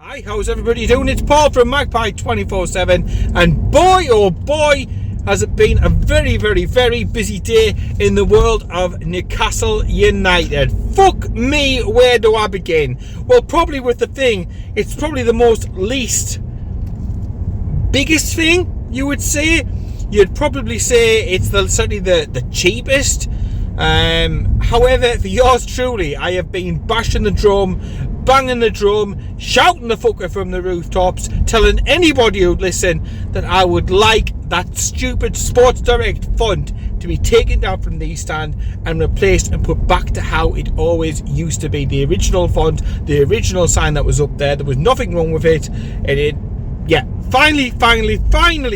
Hi, how's everybody doing? It's Paul from Magpie 24/7, and boy oh boy has it been a very busy day in the world of Newcastle United. Fuck me, where do I begin? Well, probably with the thing, it's probably the most least biggest thing you would say. You'd probably say it's certainly the cheapest. However, for yours truly, I have been bashing the drum, banging the drum, shouting the fucker from the rooftops, telling anybody who'd listen that I would like that stupid Sports Direct font to be taken down from the East Stand and replaced and put back to how it always used to be. The original font, the original sign that was up there. There was nothing wrong with it, and it, yeah, finally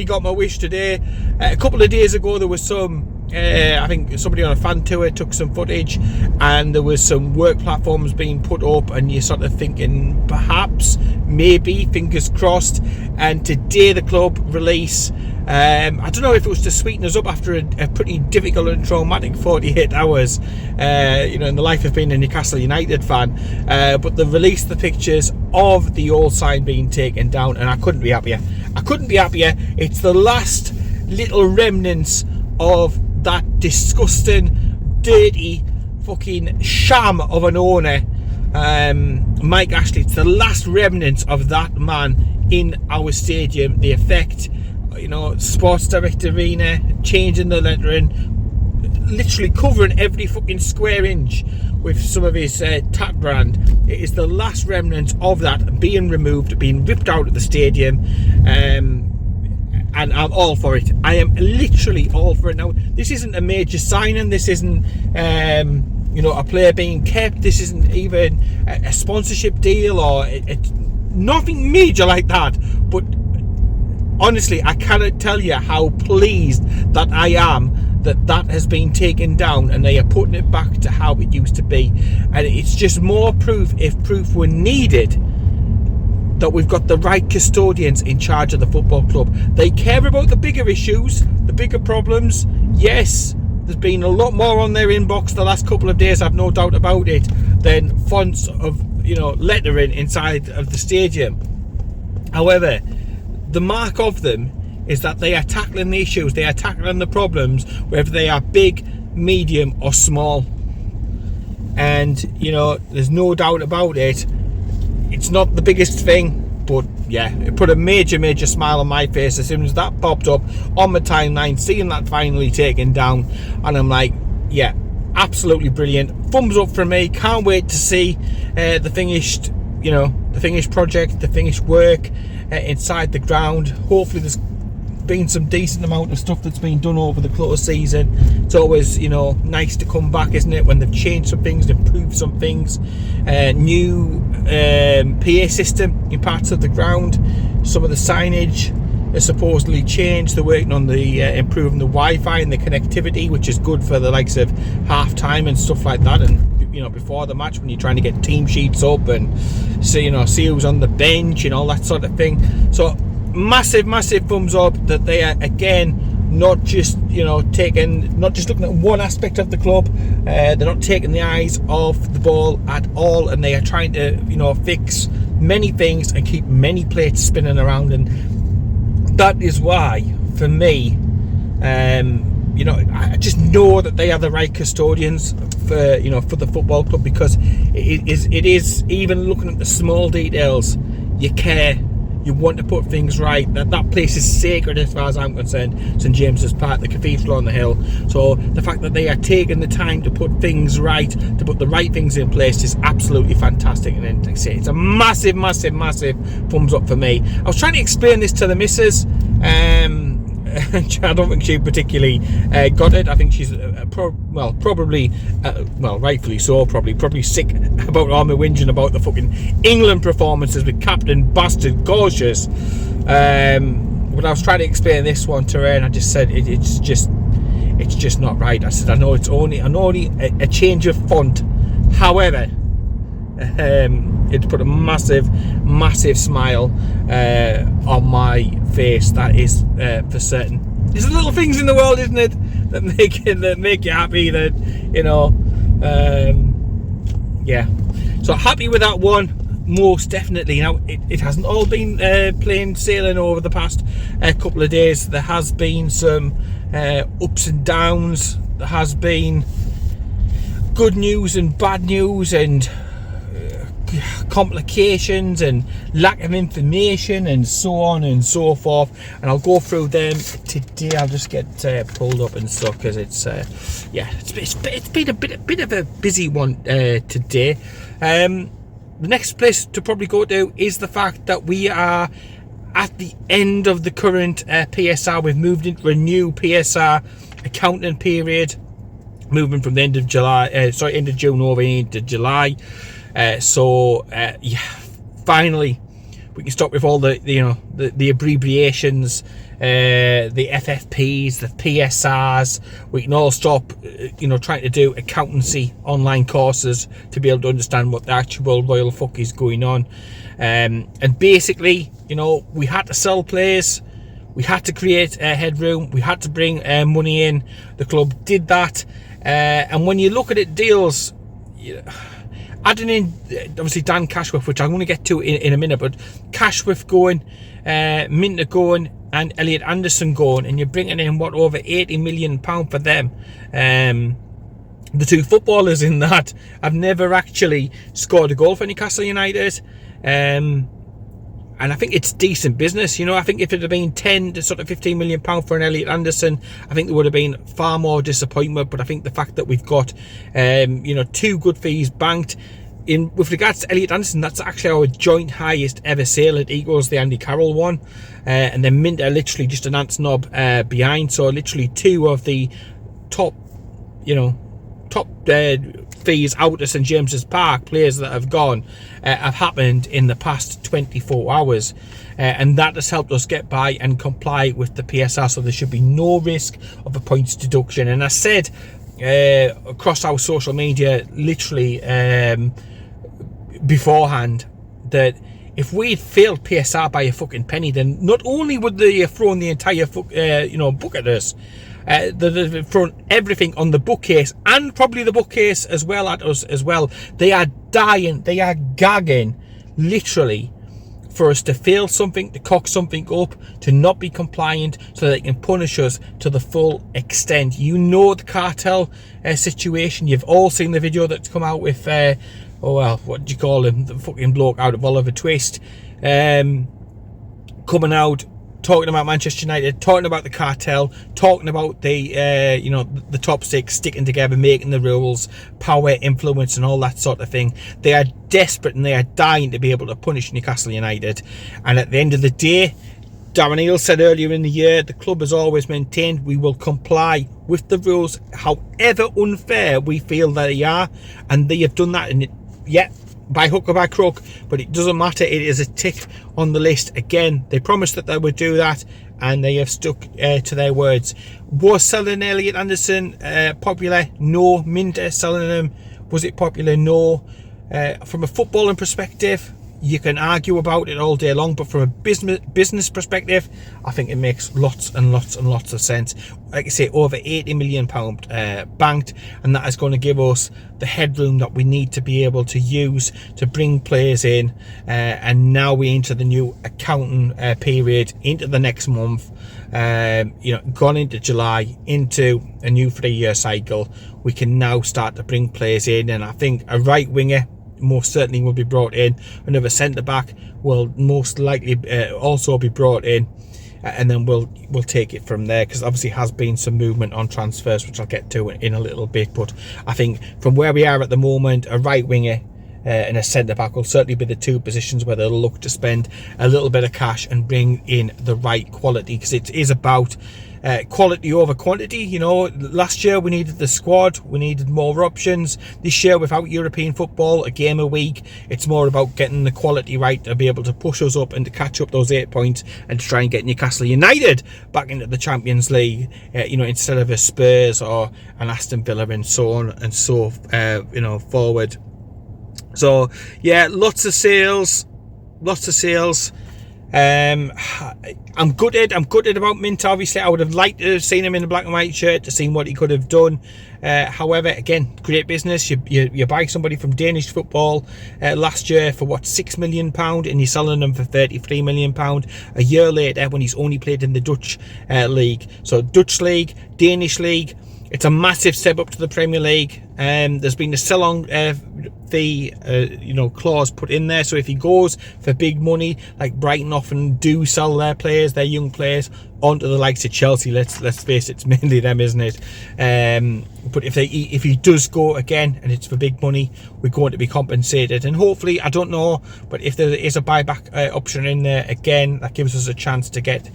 got my wish today. A couple of days ago there was some I think somebody on a fan tour took some footage, and there was some work platforms being put up, and you're sort of thinking perhaps, maybe, fingers crossed. And today the club release, I don't know if it was to sweeten us up after a pretty difficult and traumatic 48 hours in the life of being a Newcastle United fan, but they released the pictures of the old sign being taken down, and I couldn't be happier. It's the last little remnants of that disgusting, dirty, fucking sham of an owner, Mike Ashley. It's the last remnants of that man in our stadium. The effect, Sports Direct Arena, changing the lettering, literally covering every fucking square inch with some of his tap brand. It is the last remnants of that being removed, being ripped out of the stadium. And I'm all for it. I am literally all for it now. This isn't a major signing. This isn't, a player being kept. This isn't even a sponsorship deal or nothing major like that. But honestly, I cannot tell you how pleased that I am that has been taken down and they are putting it back to how it used to be. And it's just more proof, if proof were needed, that we've got the right custodians in charge of the football club. They care about the bigger issues, the bigger problems. Yes, there's been a lot more on their inbox the last couple of days, I've no doubt about it, than fonts of lettering inside of the stadium. However, the mark of them is that they are tackling the issues, they are tackling the problems, whether they are big, medium or small. And there's no doubt about it, it's not the biggest thing, but yeah, it put a major smile on my face as soon as that popped up on my timeline, seeing that finally taken down. And I'm like, yeah, absolutely brilliant. Thumbs up from me. Can't wait to see the finished project, the finished work inside the ground. Hopefully there's been some decent amount of stuff that's been done over the close season. It's always nice to come back, isn't it, when they've changed some things, improved some things. New PA system in parts of the ground. Some of the signage is supposedly changed. They're working on the improving the Wi-Fi and the connectivity, which is good for the likes of half time and stuff like that, and before the match when you're trying to get team sheets up and see who's on the bench and all that sort of thing. So massive thumbs up that they are again not just looking at one aspect of the club. They're not taking the eyes off the ball at all, and they are trying to fix many things and keep many plates spinning around. And that is why, for me, I just know that they are the right custodians for the football club, because it is even looking at the small details. You care. You want to put things right. That place is sacred as far as I'm concerned. St James's Park, the cathedral on the hill. So the fact that they are taking the time to put things right, to put the right things in place, is absolutely fantastic. And like I say, it's a massive thumbs up for me. I was trying to explain this to the missus. I don't think she particularly got it. I think she's probably rightfully so, probably sick about all my whinging about the fucking England performances with Captain Bastard Cautious. But I was trying to explain this one to her, and I just said it's just not right. I said I know it's only a change of font. However, it put a massive smile on my face. That is for certain. There's little things in the world, isn't it, that make you happy. That yeah. So happy with that one. most definitely. Now, it hasn't all been plain sailing over the past couple of days. There has been some ups and downs. There has been good news and bad news, and complications and lack of information, and so on and so forth. And I'll go through them today. I'll just get pulled up and stuff, because it's it's been a bit of a busy one today. The next place to probably go to is the fact that we are at the end of the current PSR. We've moved into a new PSR accounting period, moving from the end of end of June over into July. Finally we can stop with all the abbreviations, the FFPs, the PSRs. We can all stop trying to do accountancy online courses to be able to understand what the actual royal fuck is going on. And basically, we had to sell players, we had to create a headroom, we had to bring money in. The club did that, and when you look at it, deals, adding in obviously Dan Cashworth, which I'm going to get to in a minute, but Cashworth going, Minter going, and Elliot Anderson going, and you're bringing in over £80 million for them. The two footballers in that have never actually scored a goal for Newcastle United, and I think it's decent business. I think if it had been 10 to sort of £15 million for an Elliot Anderson, I think there would have been far more disappointment. But I think the fact that we've got two good fees banked in with regards to Elliot Anderson, that's actually our joint highest ever sale. It equals the Andy Carroll one, and then Minter literally just an ant's knob behind. So literally two of the top fees out of St James's Park, players that have gone, have happened in the past 24 hours, and that has helped us get by and comply with the PSR, so there should be no risk of a points deduction. And I said across our social media literally beforehand that if we'd failed PSR by a fucking penny, then not only would they have thrown the entire book at us, they've thrown everything on the bookcase, and probably the bookcase as well at us as well. They are dying, they are gagging literally for us to fail something, to cock something up, to not be compliant, so they can punish us to the full extent. The cartel situation. You've all seen the video that's come out with what do you call him, the fucking bloke out of Oliver Twist, coming out talking about Manchester United, talking about the cartel, talking about the the top six sticking together, making the rules, power, influence, and all that sort of thing. They are desperate and they are dying to be able to punish Newcastle United. And at the end of the day, Darren Eales said earlier in the year, the club has always maintained we will comply with the rules, however unfair we feel they are, and they have done that. And by hook or by crook, but it doesn't matter. It is a tick on the list. Again, they promised that they would do that, and they have stuck to their words. Was selling Elliot Anderson popular? No. Minter selling him, was it popular? No. From a footballing perspective, you can argue about it all day long, but from a business perspective, I think it makes lots and lots and lots of sense. Like I say, over £80 million banked, and that is going to give us the headroom that we need to be able to use to bring players in. And now we enter the new accounting period, into the next month. Gone into July, into a new 3-year cycle. We can now start to bring players in, and I think a right winger most certainly will be brought in. Another centre back will most likely also be brought in, and then we'll take it from there, because obviously has been some movement on transfers, which I'll get to in a little bit. But I think from where we are at the moment, a right winger and a centre back will certainly be the two positions where they'll look to spend a little bit of cash and bring in the right quality, because it is about quality over quantity. Last year we needed the squad, we needed more options. This year, without European football, a game a week, it's more about getting the quality right to be able to push us up and to catch up those 8 points, and to try and get Newcastle United back into the Champions League, instead of a Spurs or an Aston Villa, and so on and so forward. So yeah, lots of sales. I'm gutted about Mint. Obviously, I would have liked to have seen him in a black and white shirt to see what he could have done. However, again, great business. You buy somebody from Danish football last year for what, £6 million, and you're selling them for £33 million a year later when he's only played in the Dutch league. So Dutch league, Danish league. It's a massive step up to the Premier League. There's been a sell-on fee, clause put in there. So if he goes for big money, like Brighton often do sell their players, their young players, onto the likes of Chelsea. Let's face it, it's mainly them, isn't it? But if he does go again and it's for big money, we're going to be compensated. And hopefully, I don't know, but if there is a buyback option in there again, that gives us a chance to get,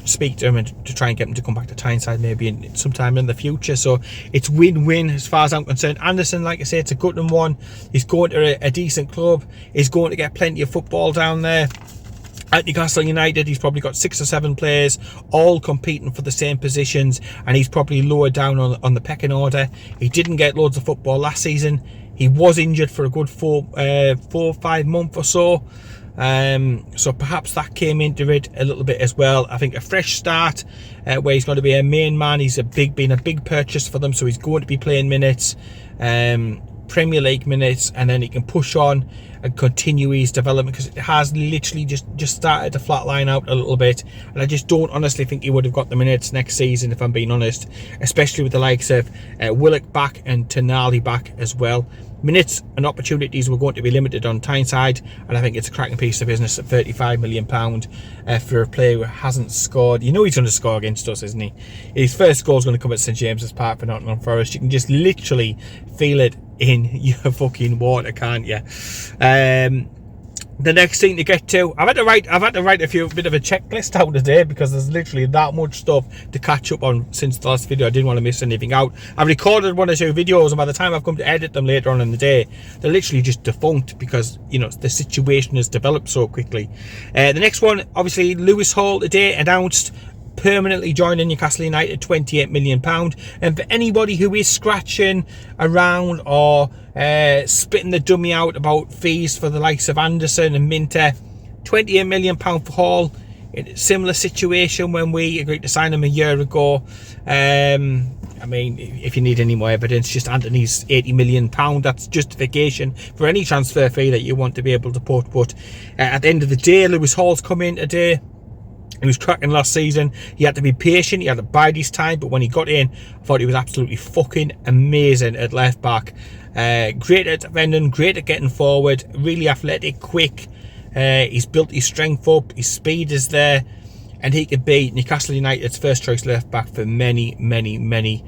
speak to him and to try and get him to come back to Tyneside maybe sometime in the future. So it's win-win as far as I'm concerned. Anderson, like I say, it's a good one. He's going to a decent club. He's going to get plenty of football down there. At Newcastle United, he's probably got 6 or 7 players all competing for the same positions, and he's probably lower down on the pecking order. He didn't get loads of football last season. He was injured for a good 4 or 5 months or so. So perhaps that came into it a little bit as well. I think a fresh start where he's going to be a main man. He's been a big purchase for them, so he's going to be playing minutes, Premier League minutes, and then he can push on and continue his development, because it has literally just started to flatline out a little bit, and I just don't honestly think he would have got the minutes next season, if I'm being honest, especially with the likes of Willock back and Tonali back as well. Minutes and opportunities were going to be limited on Tyneside, and I think it's a cracking piece of business at £35 million for a player who hasn't scored. You know he's going to score against us, isn't he? His first goal is going to come at St James's Park for Nottingham Forest. You can just literally feel it in your fucking water, can't you? The next thing to get to, I've had to write a bit of a checklist out today, because there's literally that much stuff to catch up on since the last video. I didn't want to miss anything out. I've recorded 1 or 2 videos, and by the time I've come to edit them later on in the day, they're literally just defunct, because the situation has developed so quickly. The next one, obviously, Lewis Hall today announced permanently joining Newcastle United, £28 million. And for anybody who is scratching around or spitting the dummy out about fees for the likes of Anderson and Minter, £28 million for Hall. In a similar situation when we agreed to sign him a year ago. I mean, if you need any more evidence, just Anthony's £80 million. That's justification for any transfer fee that you want to be able to put. But at the end of the day, Lewis Hall's come in today. He was cracking last season. He had to be patient. He had to bide his time. But when he got in, I thought he was absolutely fucking amazing at left back. Great at defending, great at getting forward, really athletic, quick. He's built his strength up. His speed is there. And he could be Newcastle United's first choice left back for many, many, many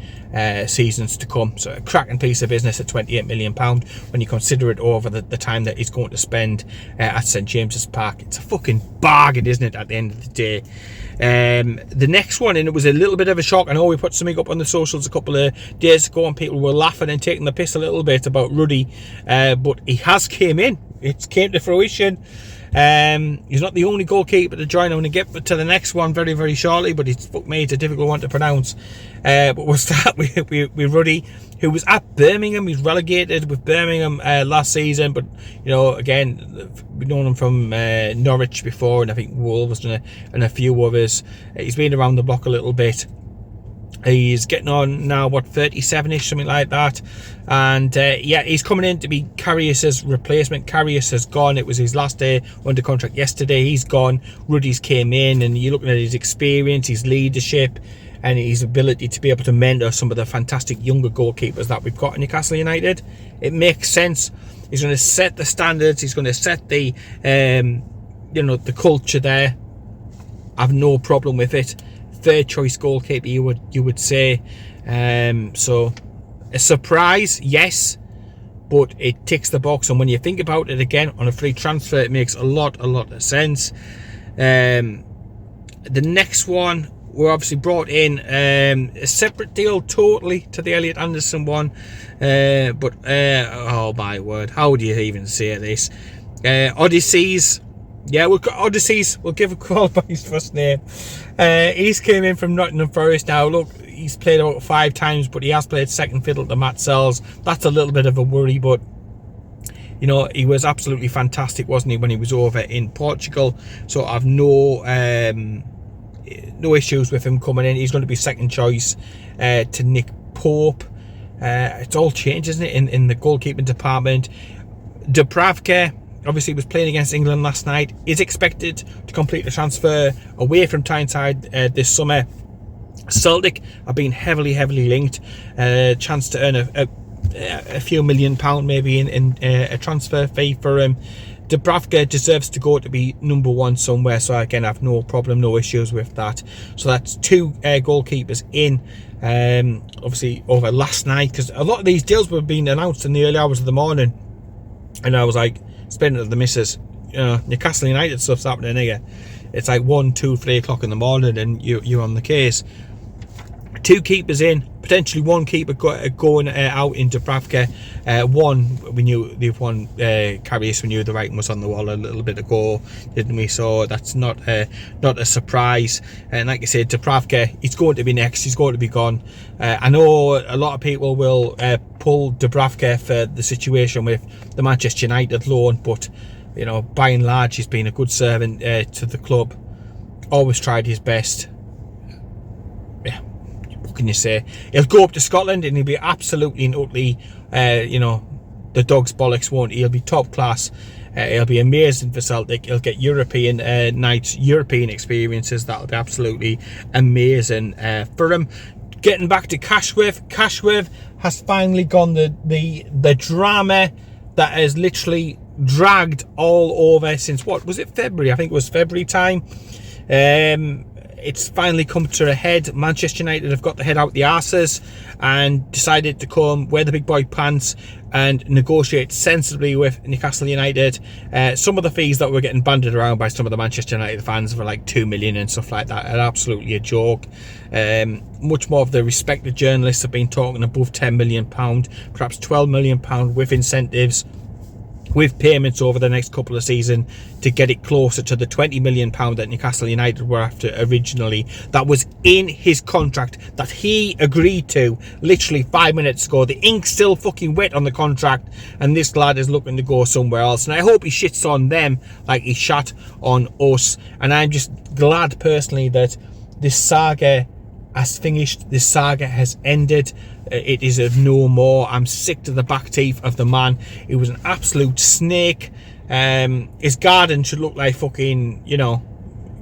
seasons to come. So a cracking piece of business at £28 million when you consider it over the time that he's going to spend at St James's Park. It's a fucking bargain, isn't it, at the end of the day? The next one, and it was a little bit of a shock. I know we put something up on the socials a couple of days ago and people were laughing and taking the piss a little bit about Ruddy, but he has came in. It came to fruition. He's not the only goalkeeper to join. I'm going to get to the next one very, very shortly, but it's a difficult one to pronounce. But we'll start with Ruddy, who was at Birmingham. He's relegated with Birmingham last season, but again, we've known him from Norwich before, and I think Wolves and a few others. He's been around the block a little bit. He's getting on now, 37ish, something like that. And he's coming in to be Karius's replacement. Karius has gone. It was his last day under contract yesterday. He's gone. Ruddy's came in, and you're looking at his experience, his leadership, and his ability to be able to mentor some of the fantastic younger goalkeepers that we've got in Newcastle United. It makes sense. He's going to set the standards. He's going to set the the culture there. I've no problem with it. Third choice goalkeeper, you would say. So a surprise, yes, but it ticks the box. And when you think about it again on a free transfer, it makes a lot of sense. The next one, we're obviously brought in a separate deal totally to the Elliot Anderson one, but oh my word, how do you even say this? Odysseys. Yeah, Odysseys. We'll give a call by his first name. He's came in from Nottingham Forest. Now, look, he's played about 5 times, but he has played second fiddle to Matt Sells. That's a little bit of a worry, but You know, he was absolutely fantastic, wasn't he, when he was over in Portugal? So I've no issues with him coming in. He's going to be second choice to Nick Pope. It's all changed, isn't it, in the goalkeeping department. Dubravka obviously was playing against England last night, is expected to complete the transfer away from Tyneside this summer. Celtic have been heavily linked. Chance to earn a few £1 million maybe in a transfer fee for him. Dubravka deserves to go to be number one somewhere, so again I have no problem, no issues with that. So that's two goalkeepers in obviously over last night, because a lot of these deals were being announced in the early hours of the morning, and I was like, spending it at the missus, you know, Newcastle United stuff's happening here. It's like 1, 2, 3 o'clock in the morning and you're on the case. Two keepers in, potentially one keeper going out in Dubravka. One, we knew the one, Karius, we knew the writing was on the wall a little bit ago, didn't we? So that's not a surprise. And like I said, Dubravka, he's going to be next, he's going to be gone. I know a lot of people will pull Dubravka for the situation with the Manchester United loan, but you know, by and large, he's been a good servant to the club. Always tried his best. Yeah, what can you say? He'll go up to Scotland and he'll be absolutely and utterly, you know, the dog's bollocks, won't he? He'll be top class. He'll be amazing for Celtic. He'll get European nights, European experiences. That'll be absolutely amazing for him. Getting back to Kashweb has finally gone the drama that has literally dragged all over since, what was it, February? I think it was February time. It's finally come to a head. Manchester United have got the head out the arses and decided to come wear the big boy pants and negotiate sensibly with Newcastle United. Some of the fees that were getting banded around by some of the Manchester United fans were like 2 million and stuff like that are absolutely a joke. Much more of the respected journalists have been talking above £10 million, perhaps £12 million with incentives, with payments over the next couple of seasons to get it closer to the £20 million that Newcastle United were after originally. That was in his contract that he agreed to literally 5 minutes ago. The ink's still fucking wet on the contract, and this lad is looking to go somewhere else. And I hope he shits on them like he shot on us. And I'm just glad personally that this saga has finished. This saga has ended. It is of no more. I'm sick to the back teeth of the man. He was an absolute snake. His garden should look like fucking, you know,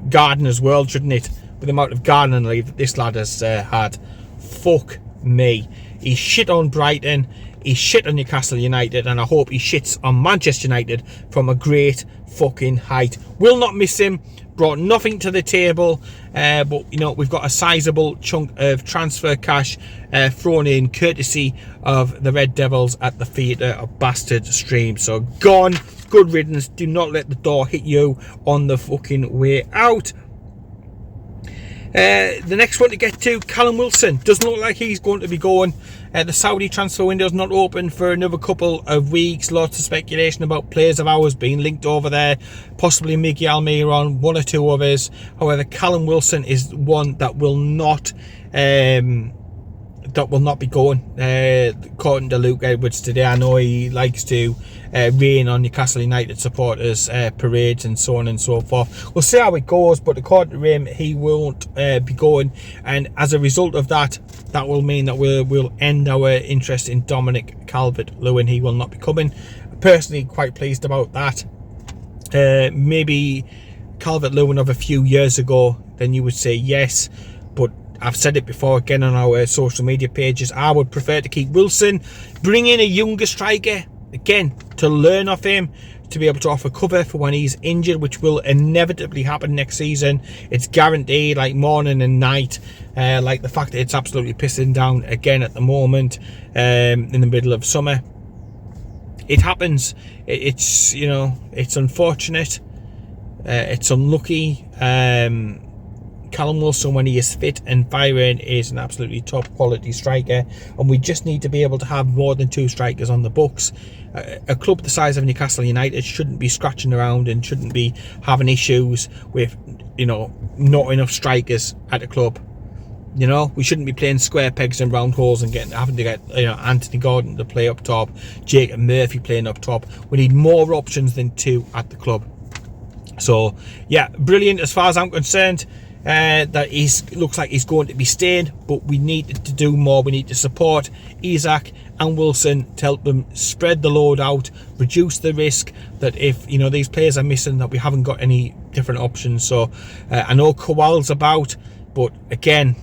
Gardener's World, shouldn't it? With the amount of gardening leave that this lad has had. Fuck me. He shit on Brighton. He shit on Newcastle United, and I hope he shits on Manchester United from a great fucking height. Will not miss him. Brought nothing to the table, but you know, we've got a sizable chunk of transfer cash thrown in courtesy of the Red Devils at the Theatre of Bastard stream. So gone, good riddance. Do not let the door hit you on the fucking way out. The next one to get to, Callum Wilson. Doesn't look like he's going to be going. The Saudi transfer window is not open for another couple of weeks. Lots of speculation about players of ours being linked over there. Possibly Miguel Almiron, one or two others. However, Callum Wilson is one that will not be going. According to Luke Edwards today, I know he likes to rain on Newcastle United supporters, parades and so on and so forth. We'll see how it goes, but according to him, he won't be going, and as a result of that, that will mean that we'll end our interest in Dominic Calvert-Lewin. He will not be coming. Personally, quite pleased about that. Maybe Calvert-Lewin of a few years ago, then you would say yes, but I've said it before again on our social media pages, I would prefer to keep Wilson, bring in a younger striker, again, to learn off him, to be able to offer cover for when he's injured, which will inevitably happen next season. It's guaranteed, like morning and night, like the fact that it's absolutely pissing down again at the moment, in the middle of summer. It happens. It's, you know, it's unfortunate. It's unlucky. Callum Wilson, when he is fit and firing, is an absolutely top quality striker, and we just need to be able to have more than two strikers on the books. A club the size of Newcastle United shouldn't be scratching around and shouldn't be having issues with, you know, not enough strikers at a club. You know, we shouldn't be playing square pegs and round holes and having to get, you know, Anthony Gordon to play up top, Jacob Murphy playing up top. We need more options than 2 at the club. So yeah, brilliant as far as I'm concerned. That looks like he's going to be staying, but we need to do more. We need to support Isaac and Wilson to help them spread the load out, reduce the risk that if, you know, these players are missing, that we haven't got any different options. So I know Kowal's about, but again,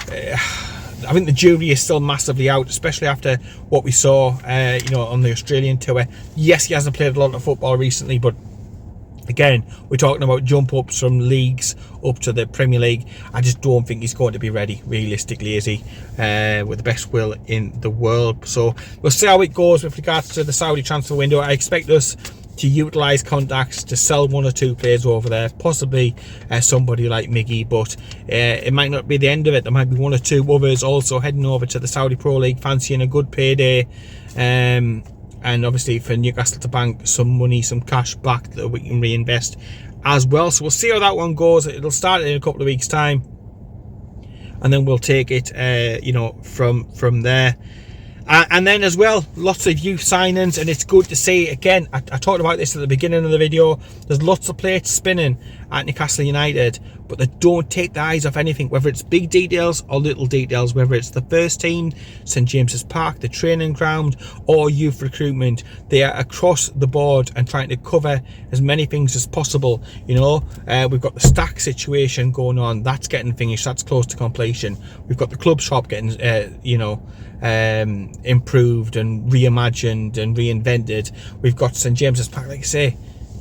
I think the jury is still massively out, especially after what we saw, you know, on the Australian tour. Yes, he hasn't played a lot of football recently, but again, we're talking about jump ups from leagues up to the Premier League. I just don't think he's going to be ready, realistically, is he? With the best will in the world. So we'll see how it goes with regards to the Saudi transfer window. I expect us to utilise contacts to sell 1 or 2 players over there, possibly somebody like Miggy, but it might not be the end of it. There might be 1 or 2 others also heading over to the Saudi Pro League, fancying a good payday, and obviously for Newcastle to bank some money, some cash back that we can reinvest as well. So we'll see how that one goes. It'll start in a couple of weeks' time, and then we'll take it, you know, from there. And then as well, lots of youth signings, and it's good to see. Again, I talked about this at the beginning of the video. There's lots of plates spinning at Newcastle United, but they don't take the eyes off anything, whether it's big details or little details, whether it's the first team, St James's Park, the training ground, or youth recruitment. They are across the board and trying to cover as many things as possible. You know, we've got the Stack situation going on. That's getting finished. That's close to completion. We've got the club shop getting, you know, improved and reimagined and reinvented. We've got St James's Park, like I say,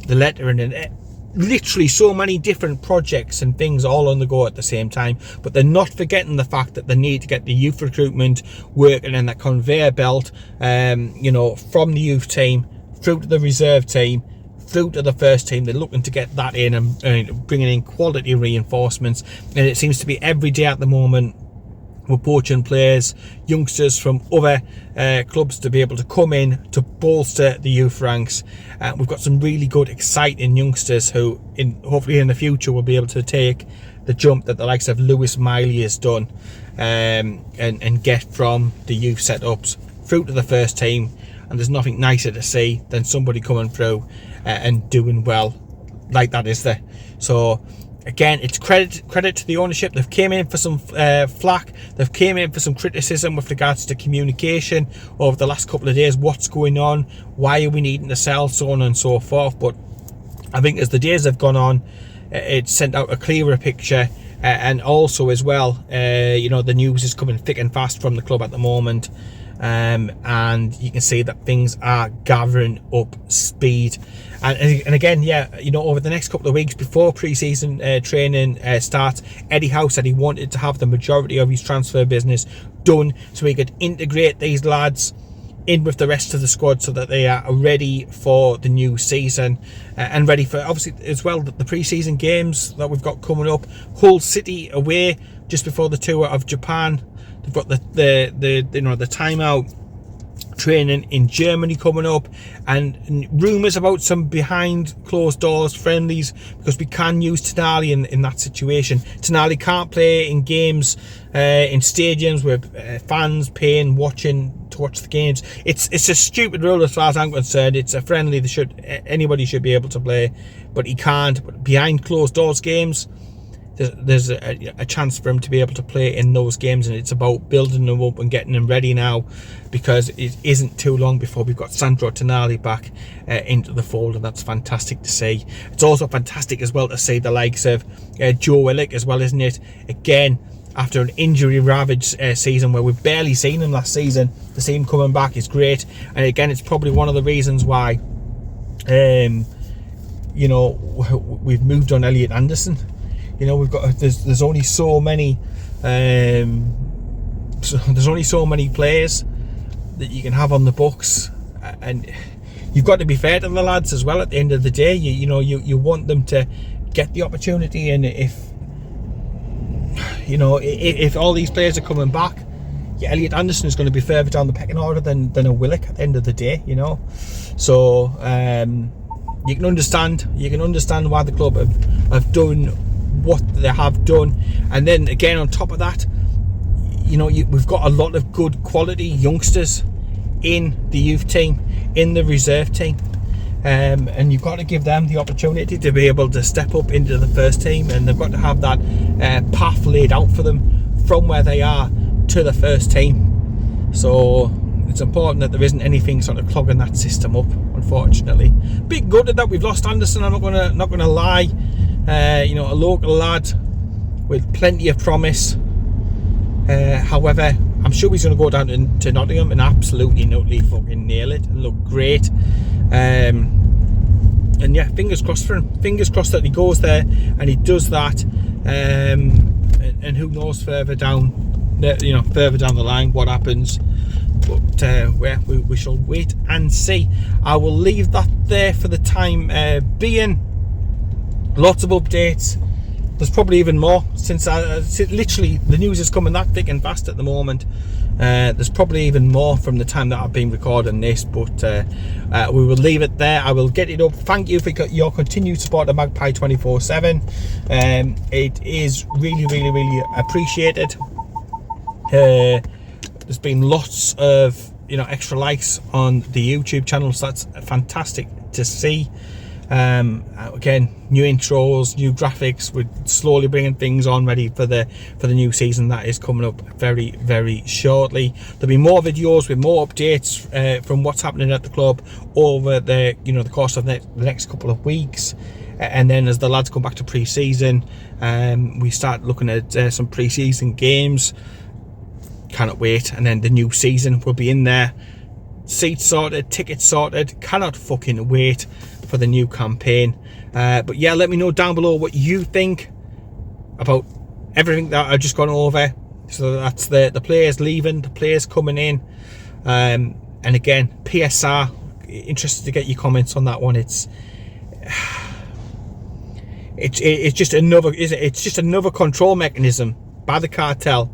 the lettering, and literally so many different projects and things all on the go at the same time. But they're not forgetting the fact that they need to get the youth recruitment working and that conveyor belt, you know, from the youth team through to the reserve team, through to the first team. They're looking to get that in and bringing in quality reinforcements, and it seems to be every day at the moment we're poaching players, youngsters from other clubs to be able to come in to bolster the youth ranks. We've got some really good, exciting youngsters who, hopefully in the future, will be able to take the jump that the likes of Lewis Miley has done, and get from the youth setups through to the first team. And there's nothing nicer to see than somebody coming through and doing well like that, is there? So again, it's credit to the ownership. They've came in for some flack. They've came in for some criticism with regards to communication over the last couple of days. What's going on? Why are we needing to sell? So on and so forth. But I think as the days have gone on, it's sent out a clearer picture. And also as well, you know, the news is coming thick and fast from the club at the moment. And you can see that things are gathering up speed, and again, yeah, you know, over the next couple of weeks before pre-season training starts, Eddie Howe said he wanted to have the majority of his transfer business done so he could integrate these lads in with the rest of the squad so that they are ready for the new season, and ready for, obviously as well, the pre-season games that we've got coming up. Hull City away just before the tour of Japan. They've got the you know, the timeout training in Germany coming up, and rumours about some behind closed doors friendlies, because we can use Tonali in that situation. Tonali can't play in games in stadiums with fans paying to watch the games. It's a stupid rule as far as I'm concerned. It's a friendly. Anybody should be able to play, but he can't. But behind closed doors games, there's a chance for him to be able to play in those games, and it's about building them up and getting them ready now, because it isn't too long before we've got Sandro Tonali back into the fold, and that's fantastic to see. It's also fantastic as well to see the likes of Joe Willock as well, isn't it? Again, after an injury-ravaged season where we've barely seen him last season, to see him coming back is great. And again, it's probably one of the reasons why, you know, we've moved on Elliot Anderson. You know, we've got there's only so many there's only so many players that you can have on the books, and you've got to be fair to the lads as well. At the end of the day, you know, you want them to get the opportunity, and if you know, if all these players are coming back, yeah, Elliot Anderson is going to be further down the pecking order than a Willock at the end of the day, you know. So you can understand why the club have done what they have done. And then again, on top of that, you know, we've got a lot of good quality youngsters in the youth team, in the reserve team, and you've got to give them the opportunity to be able to step up into the first team, and they've got to have that path laid out for them from where they are to the first team. So it's important that there isn't anything sort of clogging that system up, unfortunately. Bit gutted that we've lost Anderson, I'm not gonna lie. You know, a local lad with plenty of promise. However, I'm sure he's going to go down to Nottingham and absolutely fucking nail it and look great. And yeah, fingers crossed for him. Fingers crossed that he goes there and he does that. And who knows further down, you know, further down the line what happens. But we shall wait and see. I will leave that there for the time being. Lots of updates. There's probably even more since literally the news is coming that thick and fast at the moment. There's probably even more from the time that I've been recording this, but we will leave it there. I will get it up. Thank you for your continued support of Magpie 24/7. It is really appreciated. There's been lots of, you know, extra likes on the YouTube channel, so that's fantastic to see. Again, new intros, new graphics. We're slowly bringing things on ready for the new season that is coming up very shortly. There'll be more videos with more updates from what's happening at the club over the course of the next couple of weeks. And then as the lads come back to pre-season, we start looking at some pre-season games. Cannot wait. And then the new season will be in there. Seats sorted, tickets sorted. Cannot fucking wait for the new campaign. But yeah, let me know down below what you think about everything that I've just gone over. So that's the players leaving, the players coming in, and again, PSR. Interested to get your comments on that one. It's just another control mechanism by the cartel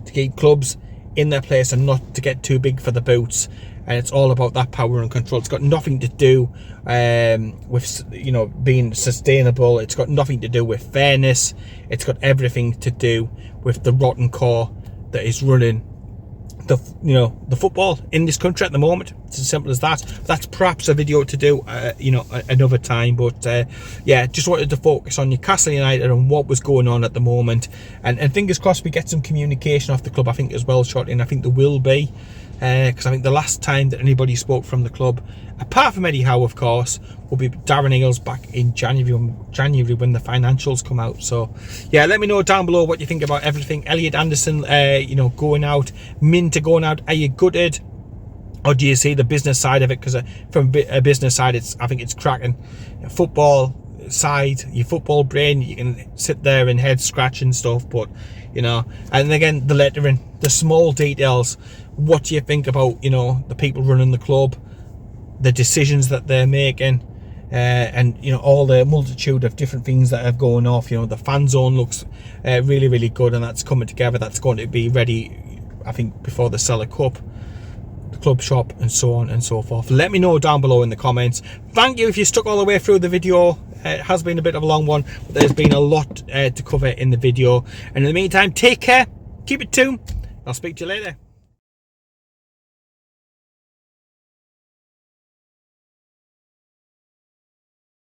to keep clubs in their place and not to get too big for the boots. And it's all about that power and control. It's got nothing to do with, you know, being sustainable. It's got nothing to do with fairness. It's got everything to do with the rotten core that is running the football in this country at the moment. It's as simple as that. That's perhaps a video to do another time, but yeah, just wanted to focus on Newcastle United and what was going on at the moment, and fingers crossed we get some communication off the club, I think, as well shortly, and I think there will be, because I think the last time that anybody spoke from the club, apart from Eddie Howe of course, will be Darren Eales back in January when the financials come out. So yeah, let me know down below what you think about everything. Elliot Anderson going out, Minter going out. Are you gutted, or do you see the business side of it? Because from a business side, I think it's cracking. Football side, your football brain, you can sit there and head scratch and stuff, but you know, and again, the lettering, the small details. What do you think about, you know, the people running the club, the decisions that they're making, and you know, all the multitude of different things that are going off? You know, the fan zone looks really good, and that's coming together. That's going to be ready, I think, before the Cellar Cup, the club shop, and so on and so forth. Let me know down below in the comments. Thank you if you stuck all the way through the video. It has been a bit of a long one, but there's been a lot to cover in the video. And in the meantime, take care, keep it tuned. I'll speak to you later.